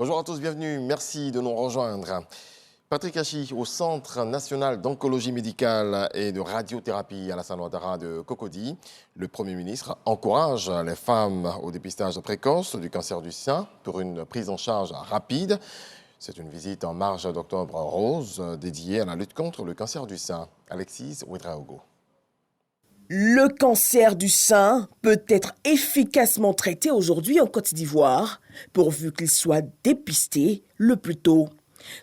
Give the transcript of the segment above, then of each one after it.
Bonjour à tous, bienvenue. Merci de nous rejoindre. Patrick Hachi, au Centre national d'oncologie médicale et de radiothérapie Alassane Ouattara de Cocody. Le Premier ministre encourage les femmes au dépistage précoce du cancer du sein pour une prise en charge rapide. C'est une visite en marge d'Octobre Rose dédiée à la lutte contre le cancer du sein. Alexis Ouedraogo. Le cancer du sein peut être efficacement traité aujourd'hui en Côte d'Ivoire, pourvu qu'il soit dépisté le plus tôt.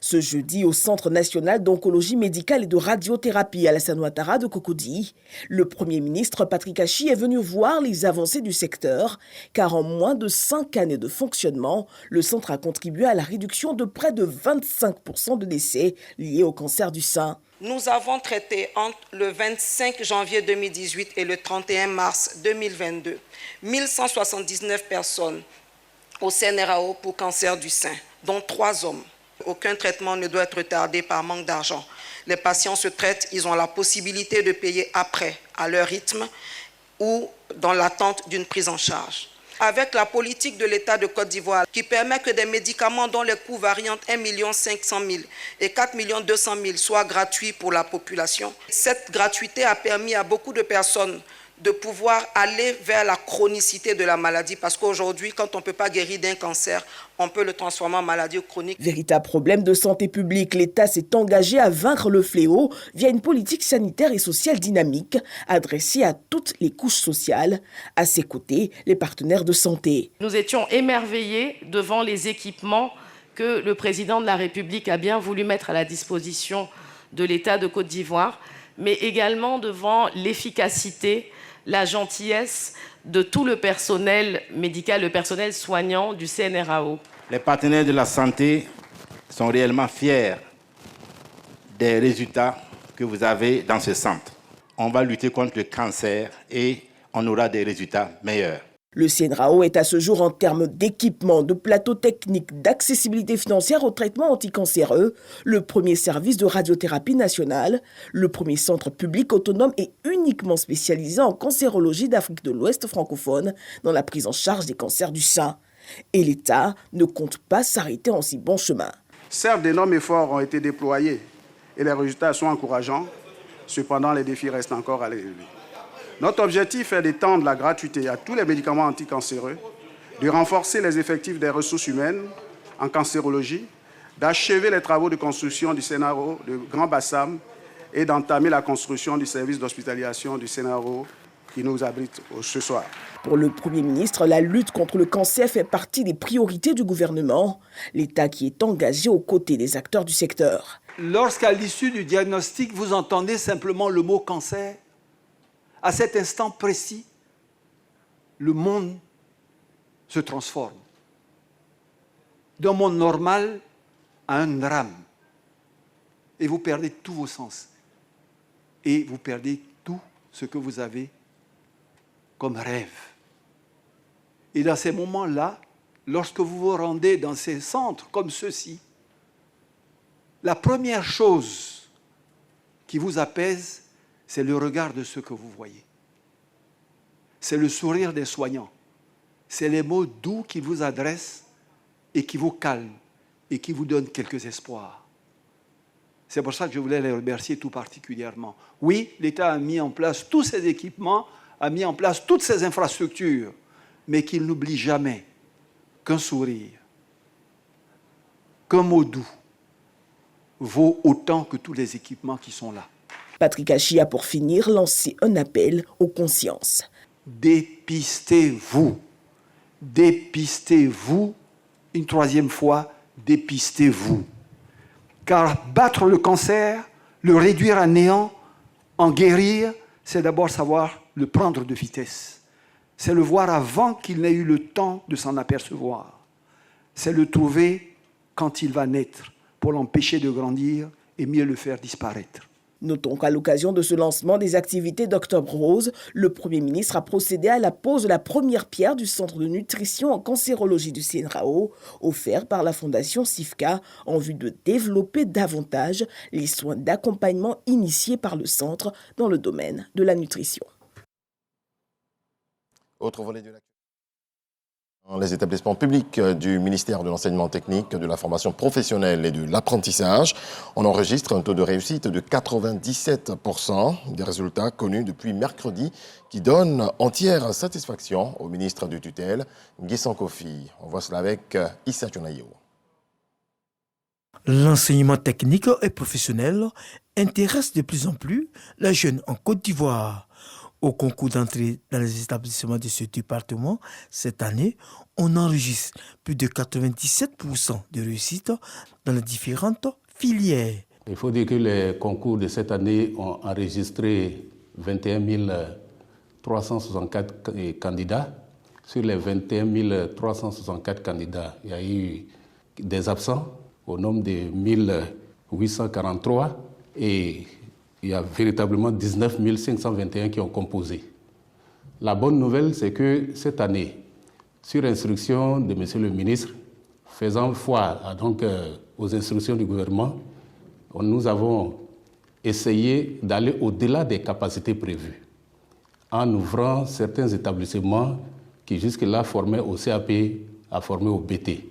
Ce jeudi, au Centre national d'oncologie médicale et de radiothérapie Alassane Ouattara de Cocody, le Premier ministre Patrick Hachi est venu voir les avancées du secteur, car en moins de 5 années de fonctionnement, le centre a contribué à la réduction de près de 25% de décès liés au cancer du sein. Nous avons traité entre le 25 janvier 2018 et le 31 mars 2022 1179 personnes au CNRAO pour cancer du sein, dont 3 hommes. Aucun traitement ne doit être retardé par manque d'argent. Les patients se traitent, ils ont la possibilité de payer après, à leur rythme ou dans l'attente d'une prise en charge. Avec la politique de l'État de Côte d'Ivoire qui permet que des médicaments dont les coûts varient entre 1 500 000 et 4 200 000 soient gratuits pour la population. Cette gratuité a permis à beaucoup de personnes de pouvoir aller vers la chronicité de la maladie parce qu'aujourd'hui, quand on ne peut pas guérir d'un cancer, on peut le transformer en maladie chronique. Véritable problème de santé publique, l'État s'est engagé à vaincre le fléau via une politique sanitaire et sociale dynamique adressée à toutes les couches sociales. À ses côtés, les partenaires de santé. Nous étions émerveillés devant les équipements que le président de la République a bien voulu mettre à la disposition de l'État de Côte d'Ivoire, mais également devant l'efficacité, la gentillesse de tout le personnel médical, le personnel soignant du CNRAO. Les partenaires de la santé sont réellement fiers des résultats que vous avez dans ce centre. On va lutter contre le cancer et on aura des résultats meilleurs. Le CNRAO est à ce jour en termes d'équipement, de plateaux techniques, d'accessibilité financière au traitement anticancéreux, le premier service de radiothérapie nationale, le premier centre public autonome et uniquement spécialisé en cancérologie d'Afrique de l'Ouest francophone dans la prise en charge des cancers du sein. Et l'État ne compte pas s'arrêter en si bon chemin. Certes, d'énormes efforts ont été déployés et les résultats sont encourageants. Cependant, les défis restent encore à relever. Notre objectif est d'étendre la gratuité à tous les médicaments anticancéreux, de renforcer les effectifs des ressources humaines en cancérologie, d'achever les travaux de construction du CNRAO de Grand Bassam et d'entamer la construction du service d'hospitalisation du CNRAO qui nous abrite ce soir. Pour le Premier ministre, la lutte contre le cancer fait partie des priorités du gouvernement, l'État qui est engagé aux côtés des acteurs du secteur. Lorsqu'à l'issue du diagnostic, vous entendez simplement le mot cancer, à cet instant précis, le monde se transforme. D'un monde normal à un drame. Et vous perdez tous vos sens. Et vous perdez tout ce que vous avez comme rêve. Et dans ces moments-là, lorsque vous vous rendez dans ces centres comme ceux-ci, la première chose qui vous apaise, c'est le regard de ceux que vous voyez. C'est le sourire des soignants. C'est les mots doux qu'ils vous adressent et qui vous calment et qui vous donnent quelques espoirs. C'est pour ça que je voulais les remercier tout particulièrement. Oui, l'État a mis en place tous ces équipements, a mis en place toutes ces infrastructures, mais qu'il n'oublie jamais qu'un sourire, qu'un mot doux vaut autant que tous les équipements qui sont là. Patrick Hachi a pour finir lancé un appel aux consciences. Dépistez-vous. Dépistez-vous. Une troisième fois, dépistez-vous. Car battre le cancer, le réduire à néant, en guérir, c'est d'abord savoir le prendre de vitesse. C'est le voir avant qu'il n'ait eu le temps de s'en apercevoir. C'est le trouver quand il va naître, pour l'empêcher de grandir et mieux le faire disparaître. Notons qu'à l'occasion de ce lancement des activités d'Octobre Rose, le Premier ministre a procédé à la pose de la première pierre du centre de nutrition en cancérologie du CNRAO, offert par la Fondation CIFCA, en vue de développer davantage les soins d'accompagnement initiés par le centre dans le domaine de la nutrition. Autre volet de l'actualité. Les établissements publics du ministère de l'Enseignement technique, de la formation professionnelle et de l'apprentissage, on enregistre un taux de réussite de 97%, des résultats connus depuis mercredi qui donnent entière satisfaction au ministre de tutelle, Nguessan Kofi. On voit cela avec Issa Chonayo. L'enseignement technique et professionnel intéresse de plus en plus les jeunes en Côte d'Ivoire. Au concours d'entrée dans les établissements de ce département, cette année, on enregistre plus de 97% de réussite dans les différentes filières. Il faut dire que les concours de cette année ont enregistré 21 364 candidats. Sur les 21 364 candidats, il y a eu des absents au nombre de 1843 et il y a véritablement 19 521 qui ont composé. La bonne nouvelle, c'est que cette année, sur instruction de M. le ministre, faisant foi aux instructions du gouvernement, nous avons essayé d'aller au-delà des capacités prévues, en ouvrant certains établissements qui jusque-là formaient au CAP à former au BT.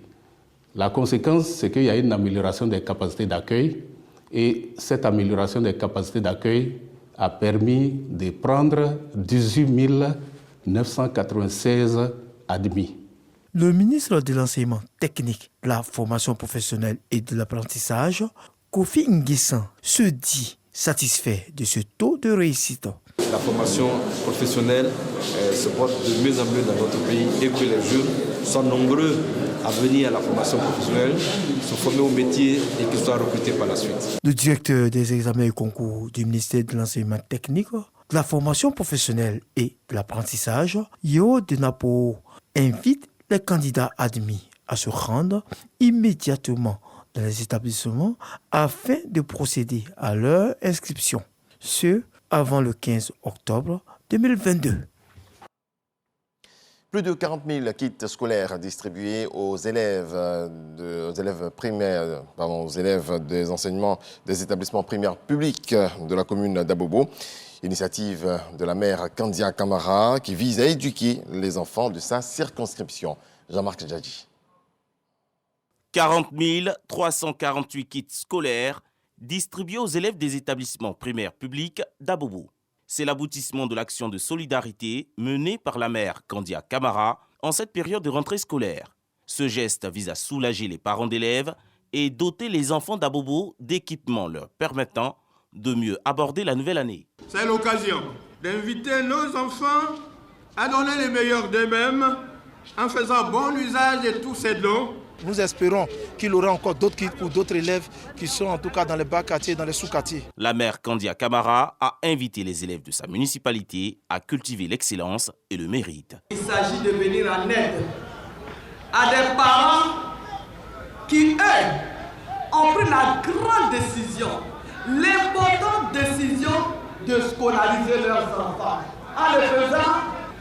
La conséquence, c'est qu'il y a une amélioration des capacités d'accueil, et cette amélioration des capacités d'accueil a permis de prendre 18 996 admis. Le ministre de l'Enseignement technique, de la formation professionnelle et de l'apprentissage, Kofi Nguessan, se dit satisfait de ce taux de réussite. La formation professionnelle se porte de mieux en mieux dans notre pays et que les jeunes sont nombreux à venir à la formation professionnelle, se former au métier et qu'ils soient recrutés par la suite. Le directeur des examens et concours du ministère de l'Enseignement technique, de la formation professionnelle et de l'apprentissage, Yo Denapo, invite les candidats admis à se rendre immédiatement dans les établissements afin de procéder à leur inscription, ce avant le 15 octobre 2022. Plus de 40 000 kits scolaires distribués aux élèves des enseignements des établissements primaires publics de la commune d'Abobo. Initiative de la maire Kandia Camara qui vise à éduquer les enfants de sa circonscription. Jean-Marc Djadji. 40 348 kits scolaires distribués aux élèves des établissements primaires publics d'Abobo. C'est l'aboutissement de l'action de solidarité menée par la maire Kandia Camara en cette période de rentrée scolaire. Ce geste vise à soulager les parents d'élèves et doter les enfants d'Abobo d'équipements leur permettant de mieux aborder la nouvelle année. C'est l'occasion d'inviter nos enfants à donner le meilleur d'eux-mêmes en faisant bon usage de tous ces dons. Nous espérons qu'il y aura encore d'autres kits pour d'autres élèves qui sont en tout cas dans les bas quartiers, dans les sous-quartiers. La maire Kandia Camara a invité les élèves de sa municipalité à cultiver l'excellence et le mérite. Il s'agit de venir en aide à des parents qui, eux, ont pris la grande décision, l'importante décision de scolariser leurs enfants. En le faisant,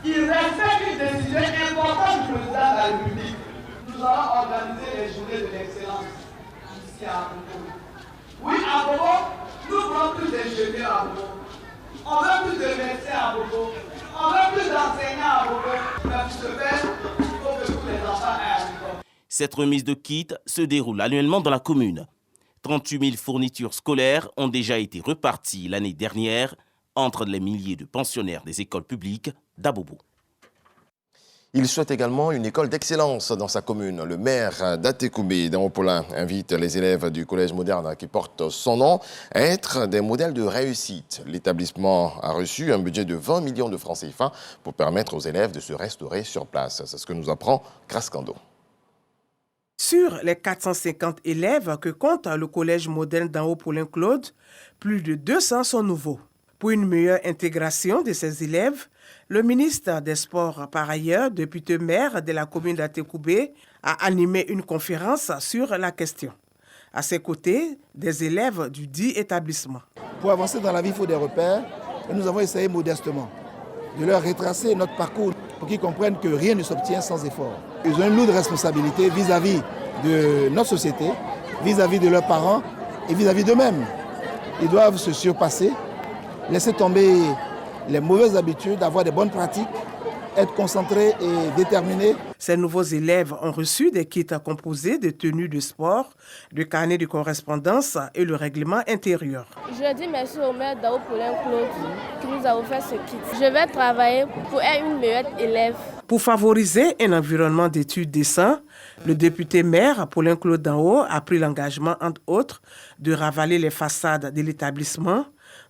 ils respectent une décision importante du président de la République. Nous allons organiser les journées de l'excellence ici à Abobo. Oui, à Abobo, nous voulons plus d'ingénieurs à Abobo. On veut plus de médecins à Abobo. On veut plus d'enseignants à Abobo. Mais pour ce faire, il faut que tous les enfants aient à l'école. Cette remise de kits se déroule annuellement dans la commune. 38 000 fournitures scolaires ont déjà été reparties l'année dernière entre les milliers de pensionnaires des écoles publiques d'Abobo. Il souhaite également une école d'excellence dans sa commune. Le maire d'Atekoubé, d'Amopola, invite les élèves du collège moderne qui porte son nom à être des modèles de réussite. L'établissement a reçu un budget de 20 millions de francs CFA pour permettre aux élèves de se restaurer sur place. C'est ce que nous apprend Kraskando. Sur les 450 élèves que compte le collège moderne d'Amopola-Claude, plus de 200 sont nouveaux. Pour une meilleure intégration de ces élèves, le ministre des Sports, par ailleurs, député maire de la commune d'Atekoubé, a animé une conférence sur la question. À ses côtés, des élèves du dit établissement. Pour avancer dans la vie, il faut des repères. Et nous avons essayé modestement de leur retracer notre parcours pour qu'ils comprennent que rien ne s'obtient sans effort. Ils ont une lourde responsabilité vis-à-vis de notre société, vis-à-vis de leurs parents et vis-à-vis d'eux-mêmes. Ils doivent se surpasser, laisser tomber les mauvaises habitudes, avoir des bonnes pratiques être concentrés et déterminés. Ces nouveaux élèves ont reçu des kits composés de tenues de sport, de carnets de correspondance et le règlement intérieur. Je dis merci au maire Dao Paulin Claude qui nous a offert ce kit. Je vais travailler pour être une meilleure élève. Pour favoriser un environnement d'études décent, le député maire Paulin Claude Dao a pris l'engagement, entre autres, de ravaler les façades de l'établissement,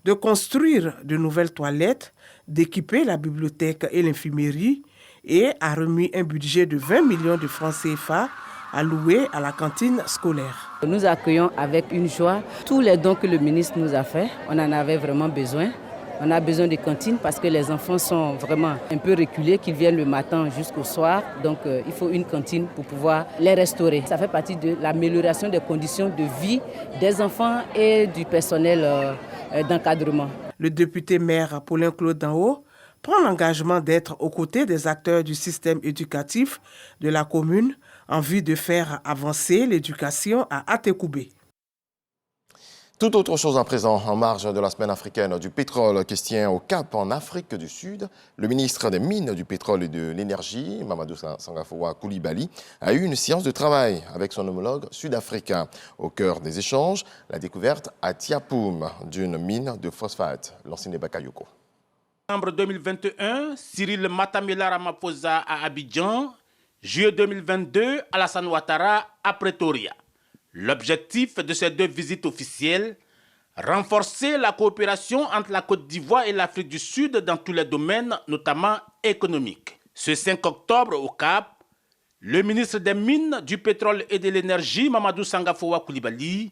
de construire de nouvelles toilettes, d'équiper la bibliothèque et l'infirmerie et a remis un budget de 20 millions de francs CFA alloués à la cantine scolaire. Nous accueillons avec une joie tous les dons que le ministre nous a faits. On en avait vraiment besoin. On a besoin de cantines parce que les enfants sont vraiment un peu reculés, qu'ils viennent le matin jusqu'au soir. Donc il faut une cantine pour pouvoir les restaurer. Ça fait partie de l'amélioration des conditions de vie des enfants et du personnel d'encadrement. Le député maire Paulin Claude Dao prend l'engagement d'être aux côtés des acteurs du système éducatif de la commune en vue de faire avancer l'éducation à Atekoubé. Tout autre chose à présent, en marge de la semaine africaine du pétrole qui se tient au Cap en Afrique du Sud, le ministre des Mines, du Pétrole et de l'Énergie, Mamadou Sangafoua Coulibaly, a eu une séance de travail avec son homologue sud-africain. Au cœur des échanges, la découverte à Tiapoum d'une mine de phosphate, l'ancienne Bakayoko. En décembre 2021, Cyril Matamela Ramaphosa à Abidjan, juillet 2022, Alassane Ouattara à Pretoria. L'objectif de ces deux visites officielles, renforcer la coopération entre la Côte d'Ivoire et l'Afrique du Sud dans tous les domaines, notamment économiques. Ce 5 octobre au Cap, le ministre des Mines, du Pétrole et de l'Énergie, Mamadou Sangafoua Coulibaly,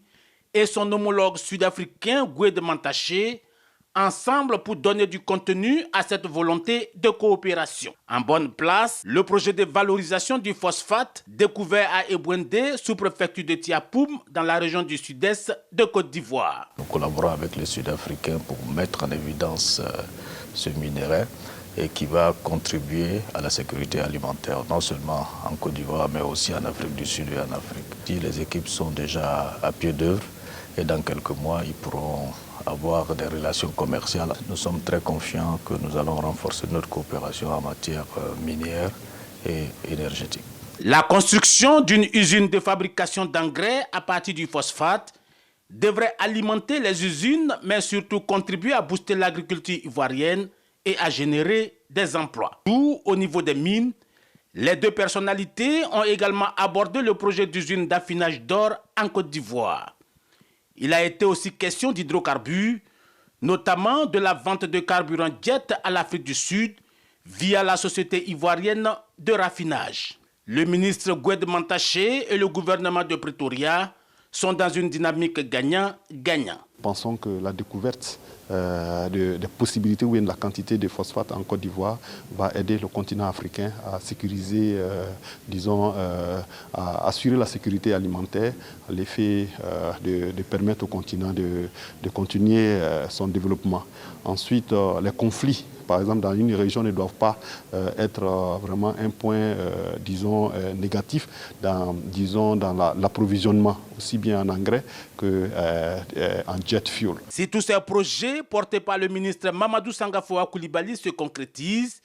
et son homologue sud-africain, Gwede Mantaché, ensemble pour donner du contenu à cette volonté de coopération. En bonne place, le projet de valorisation du phosphate découvert à Ebouendé, sous-préfecture de Tiapoum, dans la région du sud-est de Côte d'Ivoire. Nous collaborons avec les Sud-Africains pour mettre en évidence ce minerai et qui va contribuer à la sécurité alimentaire, non seulement en Côte d'Ivoire, mais aussi en Afrique du Sud et en Afrique. Les équipes sont déjà à pied d'œuvre et dans quelques mois, ils pourront avoir des relations commerciales. Nous sommes très confiants que nous allons renforcer notre coopération en matière minière et énergétique. La construction d'une usine de fabrication d'engrais à partir du phosphate devrait alimenter les usines, mais surtout contribuer à booster l'agriculture ivoirienne et à générer des emplois. Tout au niveau des mines, les deux personnalités ont également abordé le projet d'usine d'affinage d'or en Côte d'Ivoire. Il a été aussi question d'hydrocarbures, notamment de la vente de carburant jet à l'Afrique du Sud via la société ivoirienne de raffinage. Le ministre Gwede Mantaché et le gouvernement de Pretoria sont dans une dynamique gagnant-gagnant. Pensons que la découverte des possibilités ou bien de la quantité de phosphate en Côte d'Ivoire va aider le continent africain à sécuriser, à assurer la sécurité alimentaire, à l'effet de permettre au continent de continuer son développement. Ensuite, les conflits, par exemple, dans une région ne doivent pas être vraiment un point, négatif dans l'approvisionnement, aussi bien en engrais qu'en jet fuel. Si tous ces projets portés par le ministre Mamadou Sangafoua Coulibaly se concrétisent,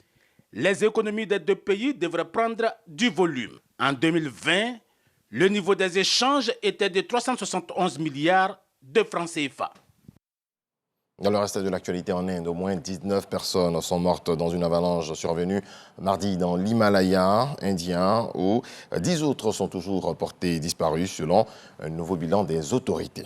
les économies des deux pays devraient prendre du volume. En 2020, le niveau des échanges était de 371 milliards de francs CFA. Dans le reste de l'actualité en Inde, au moins 19 personnes sont mortes dans une avalanche survenue mardi dans l'Himalaya indien, où 10 autres sont toujours portés disparus selon un nouveau bilan des autorités.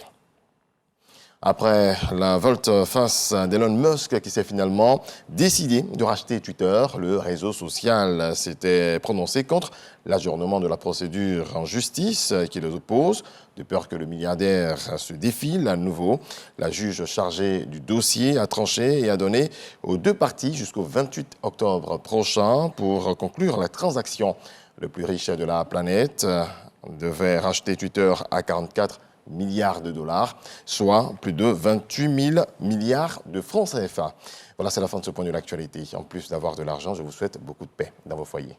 Après la volte-face d'Elon Musk qui s'est finalement décidé de racheter Twitter, le réseau social s'était prononcé contre l'ajournement de la procédure en justice qui les oppose, de peur que le milliardaire se défile à nouveau. La juge chargée du dossier a tranché et a donné aux deux parties jusqu'au 28 octobre prochain pour conclure la transaction. Le plus riche de la planète devait racheter Twitter à 44 milliards de dollars, soit plus de 28 000 milliards de francs CFA. Voilà, c'est la fin de ce point de l'actualité. En plus d'avoir de l'argent, je vous souhaite beaucoup de paix dans vos foyers.